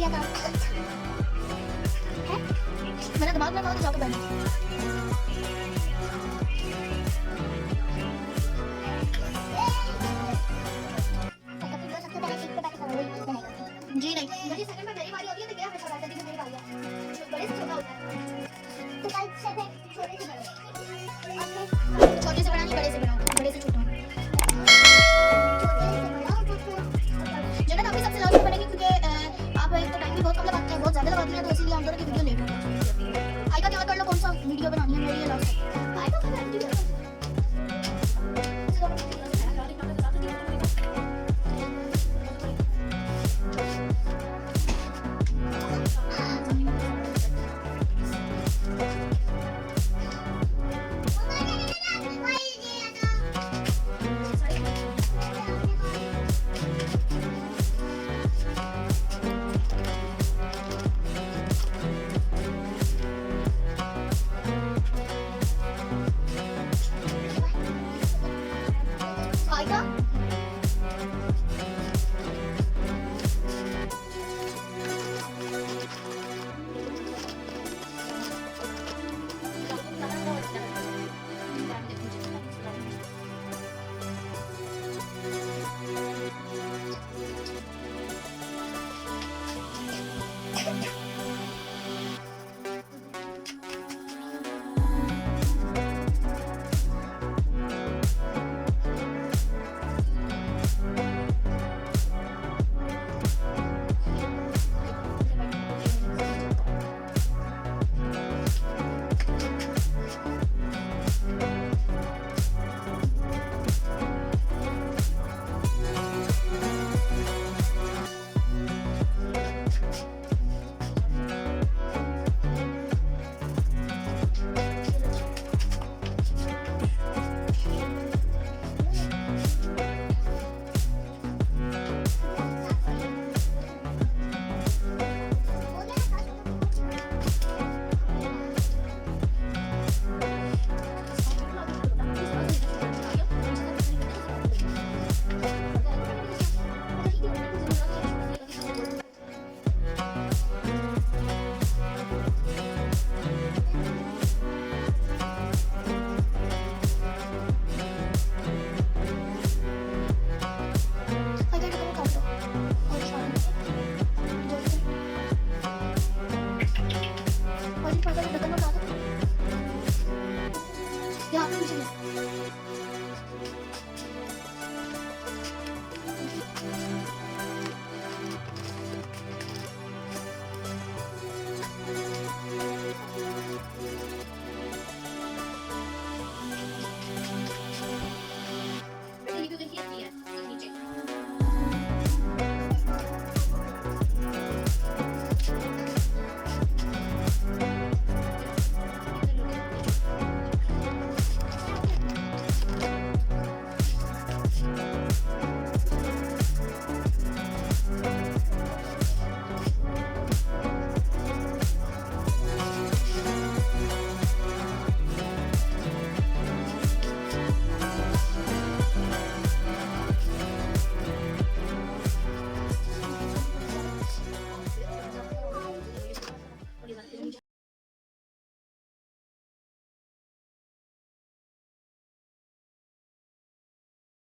है काम है, मेरा दिमाग में तो जाकर बैठो। जी नहीं, मेरी सेकंड में मेरी बारी होती है तो क्या हमेशा बैठती है, मेरी बारी है, बड़े से छोटा होता है तो कल से फिर छोटे से बड़े, छोटे से बड़ा नहीं, बड़े से बड़ा, बड़े से छोटा, जनरल आपकी सबसे लास्ट पड़ेगी क्योंकि आप एक तो टाइम भी बहुत कम लगाते हैं, बहुत ज़्यादा लगाती हैं, तो इसीलिए हम दोनों की वीडियो लेट हो। आई का क्या कर लो, कौन सा वीडियो बनानी है मेरी, लास्ट आई का